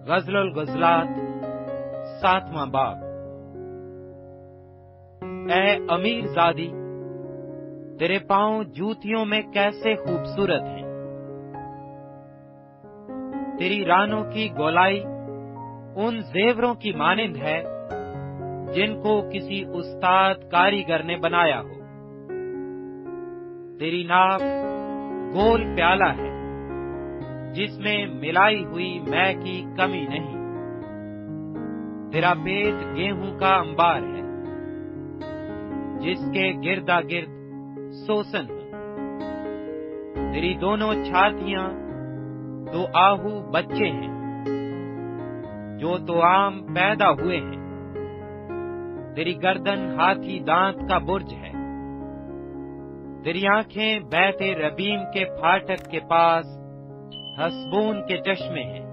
غزل الغزلات 7واں باب۔ اے امیر زادی، تیرے پاؤں جوتیوں میں کیسے خوبصورت ہیں۔ تیری رانوں کی گولائی ان زیوروں کی مانند ہے جن کو کسی استاد کاریگر نے بنایا ہو۔ تیری ناف گول پیالہ ہے جس میں ملائی ہوئی مے کی کمی نہیں۔ تیرا پیٹ گیہوں کا انبار ہے جس کے گردا گرد سوسن ہو۔ تیری دونوں چھاتیاں دو آہو بچے ہیں جو تو عام پیدا ہوئے ہیں۔ تیری گردن ہاتھی دانت کا برج ہے۔ تیری آنکھیں بیت ربیم کے پھاٹک کے پاس حسبون کے چشمے ہیں۔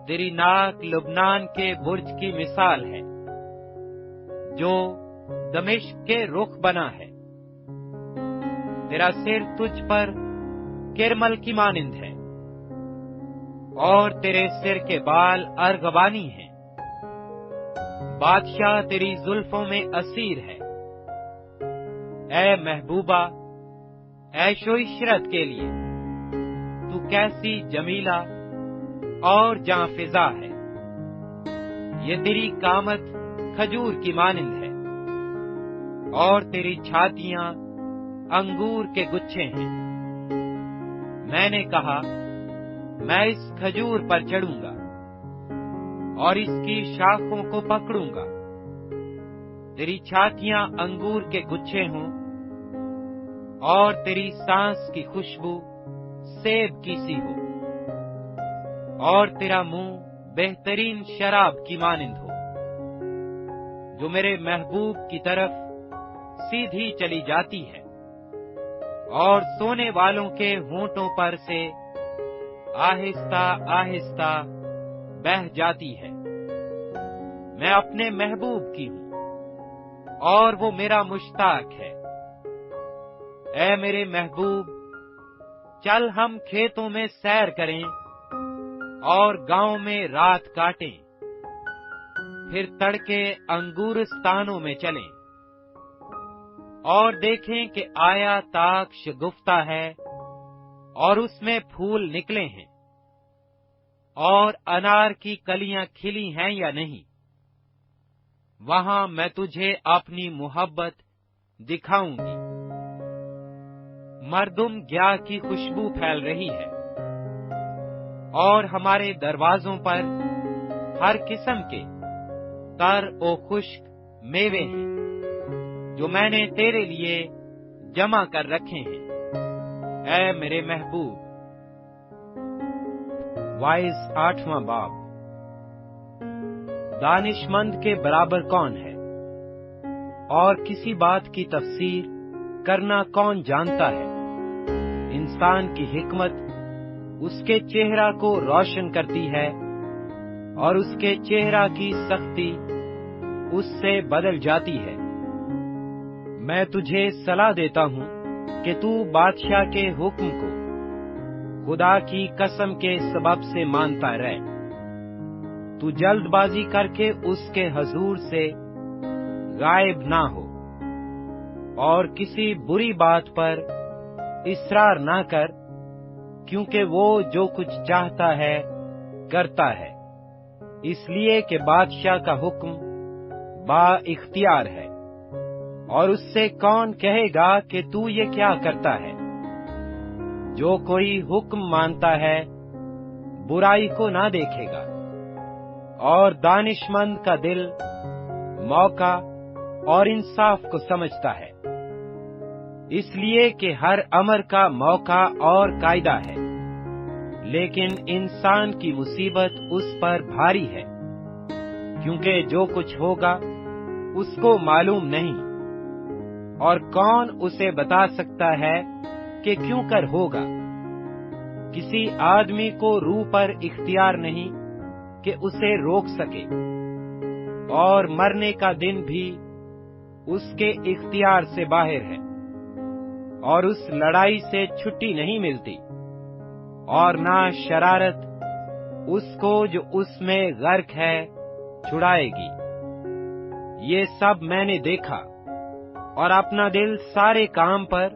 تیری ناک لبنان کے برج کی مثال ہے جو دمشق کے رخ بنا ہے۔ تیرا سر تجھ پر کرمل کی مانند ہے اور تیرے سر کے بال ارغوانی ہیں۔ بادشاہ تیری زلفوں میں اسیر ہے۔ اے محبوبہ، عیش و عشرت کے لیے تو کیسی جمیلہ اور جاں فضا ہے۔ یہ تیری قامت کھجور کی مانند ہے اور تیری چھاتیاں انگور کے گچھے ہیں۔ میں نے کہا میں اس کھجور پر چڑھوں گا اور اس کی شاخوں کو پکڑوں گا۔ تیری چھاتیاں انگور کے گچھے ہوں اور تیری سانس کی خوشبو سیب کی سی ہو اور تیرا منہ بہترین شراب کی مانند ہو جو میرے محبوب کی طرف سیدھی چلی جاتی ہے اور سونے والوں کے ہونٹوں پر سے آہستہ آہستہ بہہ جاتی ہے۔ میں اپنے محبوب کی ہوں اور وہ میرا مشتاق ہے۔ اے میرے محبوب، چل ہم کھیتوں میں سیر کریں اور گاؤں میں رات کاٹیں، پھر تڑکے انگورستانوں میں چلیں اور دیکھیں کہ آیا طاق شگفتہ ہے اور اس میں پھول نکلے ہیں اور انار کی کلیاں کھلی ہیں یا نہیں۔ وہاں میں تجھے اپنی محبت دکھاؤں گی۔ مردم گیا کی خوشبو پھیل رہی ہے اور ہمارے دروازوں پر ہر قسم کے تر و خشک میوے ہیں جو میں نے تیرے لیے جمع کر رکھے ہیں۔ اے میرے محبوب۔ وائز 8واں باب۔ دانش مند کے برابر کون ہے اور کسی بات کی تفسیر کرنا کون جانتا ہے؟ انسان کی حکمت اس کے چہرہ کو روشن کرتی ہے اور اس کے چہرہ کی سختی اس سے بدل جاتی ہے۔ میں تجھے صلاح دیتا ہوں کہ تو بادشاہ کے حکم کو خدا کی قسم کے سبب سے مانتا رہ۔ تو جلد بازی کر کے اس کے حضور سے غائب نہ ہو اور کسی بری بات پر اصرار نہ کر، کیونکہ وہ جو کچھ چاہتا ہے کرتا ہے، اس لیے کہ بادشاہ کا حکم با اختیار ہے اور اس سے کون کہے گا کہ تو یہ کیا کرتا ہے؟ جو کوئی حکم مانتا ہے برائی کو نہ دیکھے گا، اور دانش مند کا دل موقع اور انصاف کو سمجھتا ہے، اس لیے کہ ہر امر کا موقع اور قاعدہ ہے، لیکن انسان کی مصیبت اس پر بھاری ہے، کیونکہ جو کچھ ہوگا اس کو معلوم نہیں، اور کون اسے بتا سکتا ہے کہ کیوں کر ہوگا۔ کسی آدمی کو روح پر اختیار نہیں کہ اسے روک سکے، اور مرنے کا دن بھی اس کے اختیار سے باہر ہے، اور اس لڑائی سے چھٹی نہیں ملتی، اور نہ شرارت اس کو جو اس میں غرق ہے چھڑائے گی۔ یہ سب میں نے دیکھا اور اپنا دل سارے کام پر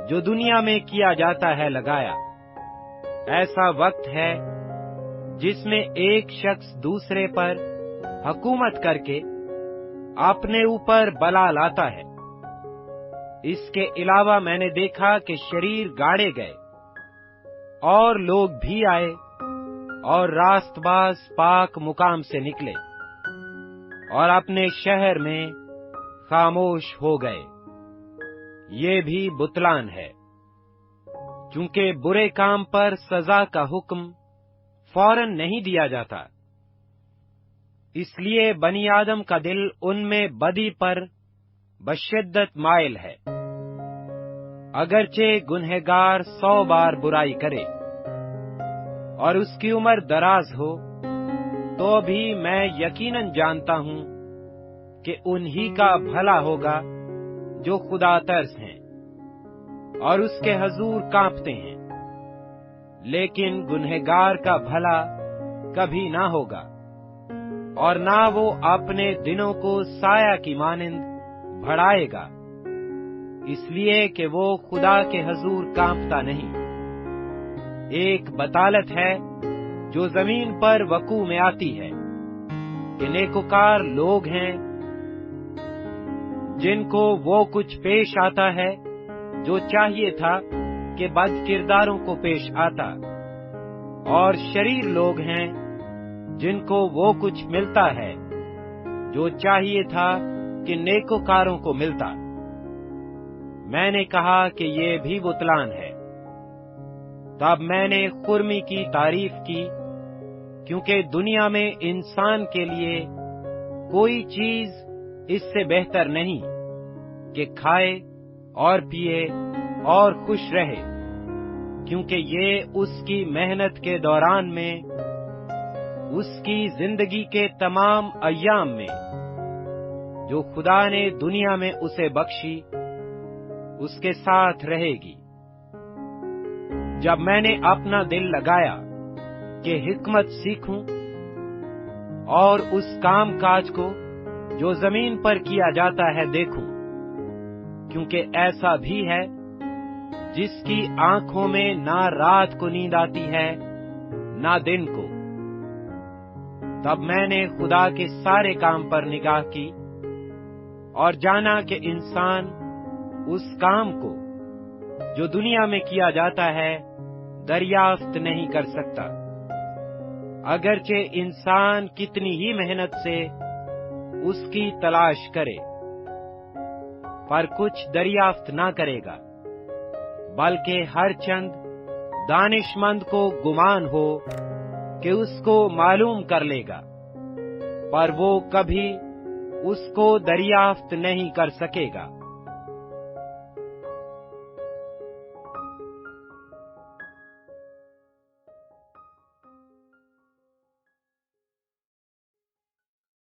جو دنیا میں کیا جاتا ہے لگایا۔ ایسا وقت ہے جس میں ایک شخص دوسرے پر حکومت کر کے اپنے اوپر بلا لاتا ہے۔ اس کے علاوہ میں نے دیکھا کہ شریر گاڑے گئے اور لوگ بھی آئے اور راست باز پاک مقام سے نکلے اور اپنے شہر میں خاموش ہو گئے۔ یہ بھی بتلان ہے، چونکہ برے کام پر سزا کا حکم فوراً نہیں دیا جاتا، اس لیے بنی آدم کا دل ان میں بدی پر بشدت مائل ہے۔ اگرچہ گنہگار 100 بار برائی کرے اور اس کی عمر دراز ہو، تو بھی میں یقیناً جانتا ہوں کہ انہی کا بھلا ہوگا جو خدا ترس ہیں اور اس کے حضور کانپتے ہیں، لیکن گنہگار کا بھلا کبھی نہ ہوگا، اور نہ وہ اپنے دنوں کو سایہ کی مانند بڑھائے گا، اس لیے کہ وہ خدا کے حضور کانپتا نہیں۔ ایک بطالت ہے جو زمین پر وقوع میں آتی ہے کہ نیکوکار لوگ ہیں جن کو وہ کچھ پیش آتا ہے جو چاہیے تھا کہ بد کرداروں کو پیش آتا، اور شریر لوگ ہیں جن کو وہ کچھ ملتا ہے جو چاہیے تھا کہ نیکوکاروں کو ملتا۔ میں نے کہا کہ یہ بھی بتلان ہے۔ تب میں نے خرمی کی تعریف کی، کیونکہ دنیا میں انسان کے لیے کوئی چیز اس سے بہتر نہیں کہ کھائے اور پیے اور خوش رہے، کیونکہ یہ اس کی محنت کے دوران میں، اس کی زندگی کے تمام ایام میں جو خدا نے دنیا میں اسے بخشی، اس کے ساتھ رہے گی۔ جب میں نے اپنا دل لگایا کہ حکمت سیکھوں اور اس کام کاج کو جو زمین پر کیا جاتا ہے دیکھوں، کیونکہ ایسا بھی ہے جس کی آنکھوں میں نہ رات کو نیند آتی ہے نہ دن کو۔ تب میں نے خدا کے سارے کام پر نگاہ کی اور جانا کہ انسان اس کام کو جو دنیا میں کیا جاتا ہے دریافت نہیں کر سکتا، اگرچہ انسان کتنی ہی محنت سے اس کی تلاش کرے، پر کچھ دریافت نہ کرے گا، بلکہ ہر چند دانش مند کو گمان ہو کہ اس کو معلوم کر لے گا، پر وہ کبھی اس کو دریافت نہیں کر سکے گا۔